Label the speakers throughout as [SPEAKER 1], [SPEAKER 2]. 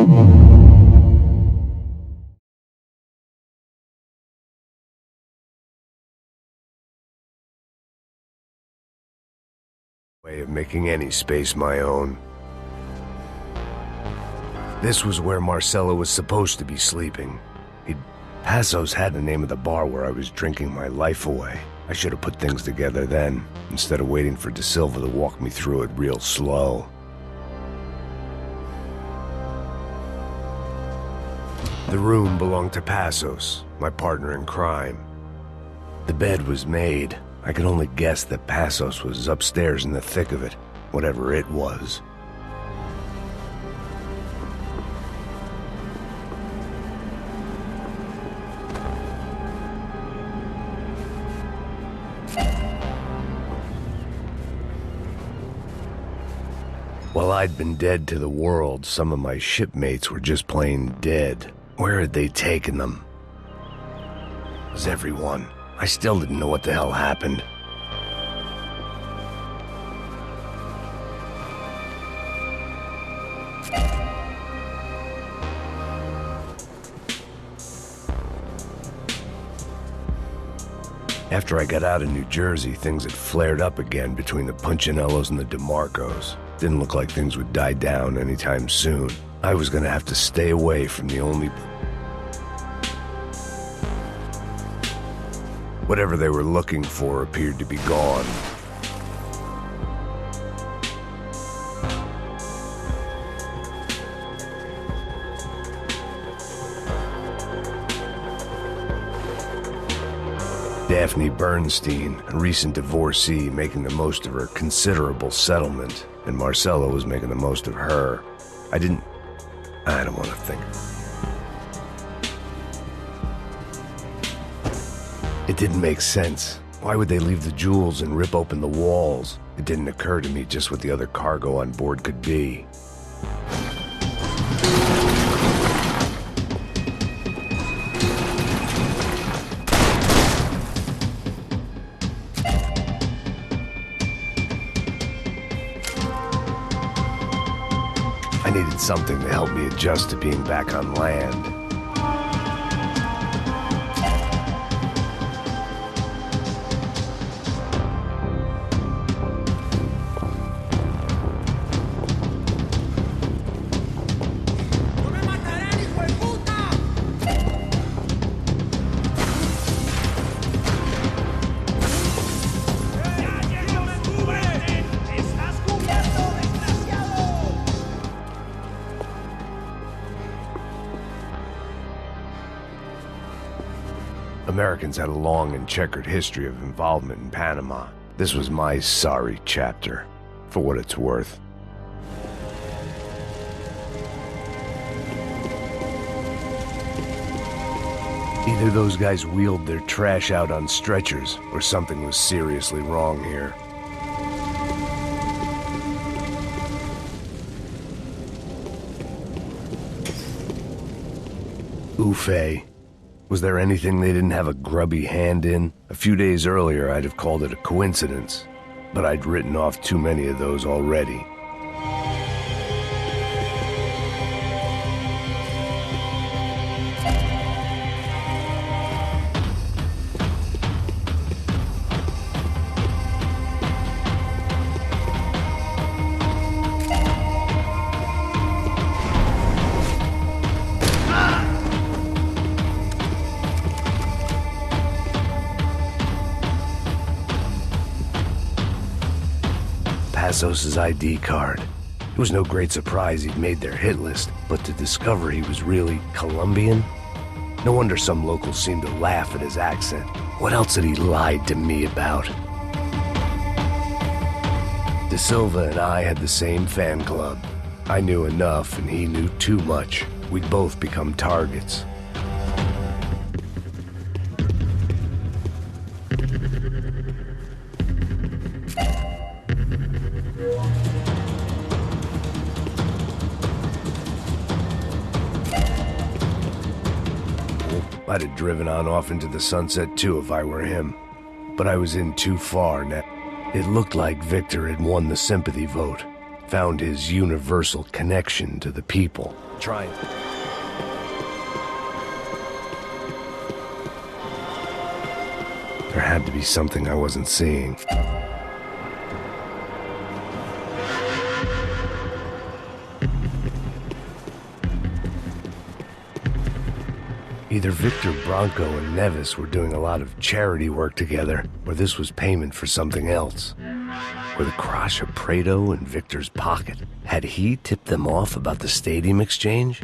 [SPEAKER 1] Way of making any space my own. This was where Marcelo was supposed to be sleeping. Passos had the name of the bar where I was drinking my life away. I should have put things together then, instead of waiting for De Silva to walk me through it real slow. The room belonged to Passos, my partner in crime. The bed was made. I could only guess that Passos was upstairs in the thick of it, whatever it was. While I'd been dead to the world, some of my shipmates were just plain dead. Where had they taken them? Was everyone? I still didn't know what the hell happened. After I got out of New Jersey, things had flared up again between the Punchinellos and the DeMarcos. Didn't look like things would die down anytime soon. I was gonna have to stay away from the only... Whatever they were looking for appeared to be gone. Daphne Bernstein, a recent divorcee, making the most of her considerable settlement, and Marcelo was making the most of her. I don't want to think. It didn't make sense. Why would they leave the jewels and rip open the walls? It didn't occur to me just what the other cargo on board could be. I needed something to help me adjust to being back on land. Americans had a long and checkered history of involvement in Panama. This was my sorry chapter, for what it's worth. Either those guys wheeled their trash out on stretchers, or something was seriously wrong here. Oof. Was there anything they didn't have a grubby hand in? A few days earlier, I'd have called it a coincidence, but I'd written off too many of those already. Passos' ID card. It was no great surprise he'd made their hit list, but to discover he was really Colombian? No wonder some locals seemed to laugh at his accent. What else had he lied to me about? De Silva and I had the same fan club. I knew enough and he knew too much. We'd both become targets. I'd have driven on off into the sunset too if I were him. But I was in too far now. It looked like Victor had won the sympathy vote, found his universal connection to the people. Trying. There had to be something I wasn't seeing. Either Victor Bronco and Nevis were doing a lot of charity work together, or this was payment for something else. Were the Crasha Prado in Victor's pocket? Had he tipped them off about the stadium exchange?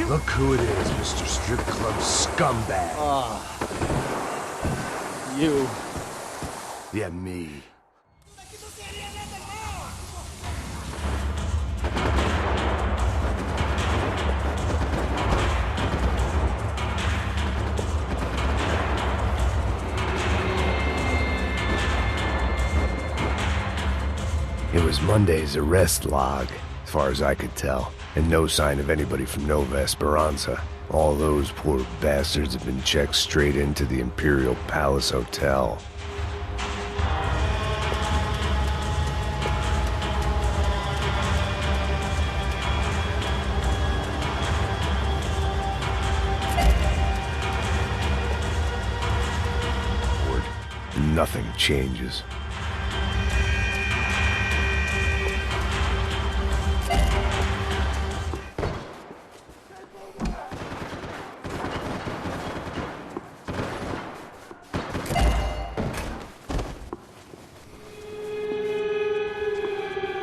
[SPEAKER 1] Look who it is, Mr. Strip Club scumbag.
[SPEAKER 2] You.
[SPEAKER 1] Yeah, me. It was Monday's arrest log, as far as I could tell, and no sign of anybody from Nova Esperanza. All those poor bastards have been checked straight into the Imperial Palace Hotel. Nothing changes.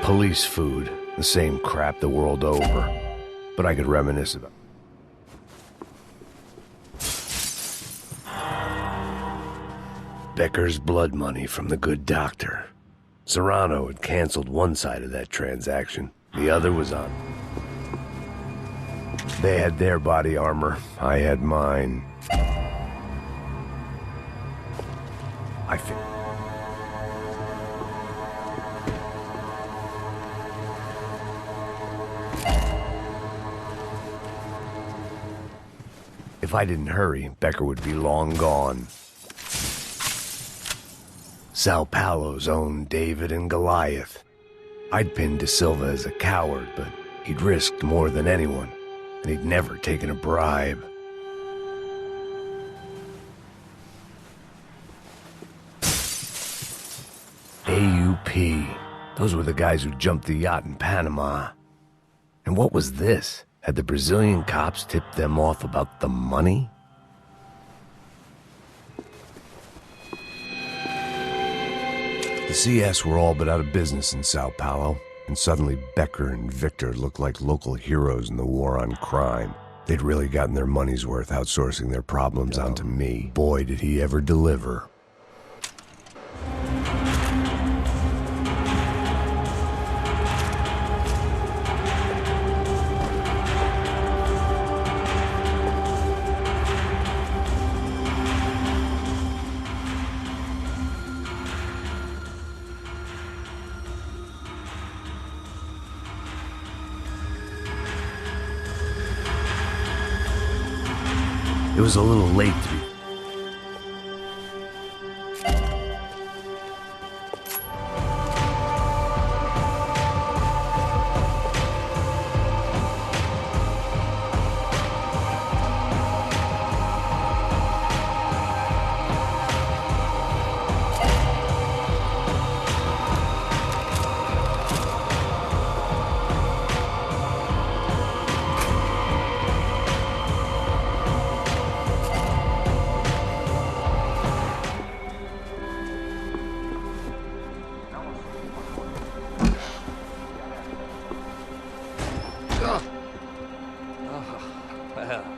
[SPEAKER 1] Police food, the same crap the world over, but I could reminisce about. Becker's blood money from the good doctor. Serrano had canceled one side of that transaction. The other was on. They had their body armor. I had mine. I think. If I didn't hurry, Becker would be long gone. Sao Paulo's own David and Goliath. I'd pinned De Silva as a coward, but he'd risked more than anyone, and he'd never taken a bribe. AUP. Those were the guys who jumped the yacht in Panama. And what was this? Had the Brazilian cops tipped them off about the money? The CS were all but out of business in Sao Paulo, and suddenly Becker and Victor looked like local heroes in the war on crime. They'd really gotten their money's worth outsourcing their problems onto me. Boy, did he ever deliver. It was a little late to be.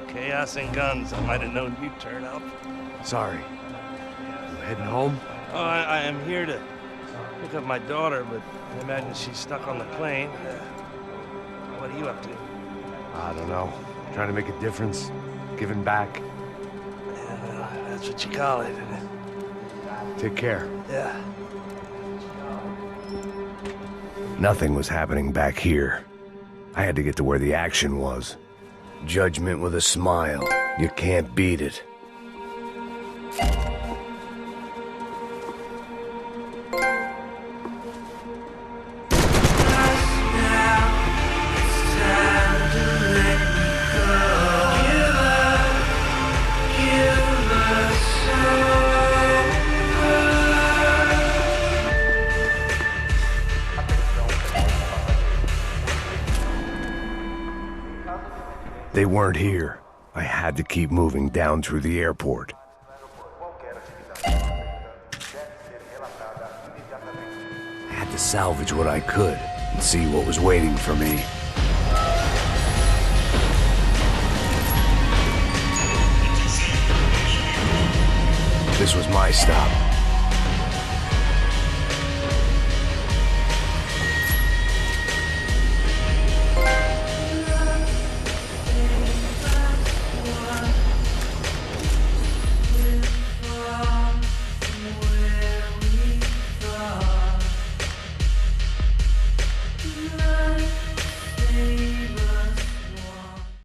[SPEAKER 3] Chaos and guns. I might have known you'd turn up.
[SPEAKER 1] Sorry. You heading home?
[SPEAKER 3] Oh, I am here to Pick up my daughter, but I imagine she's stuck on the plane. What are you up to?
[SPEAKER 1] I don't know. Trying to make a difference. Giving back.
[SPEAKER 3] Yeah, well, that's what you call it.
[SPEAKER 1] Take care.
[SPEAKER 3] Yeah.
[SPEAKER 1] Nothing was happening back here. I had to get to where the action was. Judgment with a smile. You can't beat it. They weren't here. I had to keep moving down through the airport. I had to salvage what I could and see what was waiting for me. This was my stop.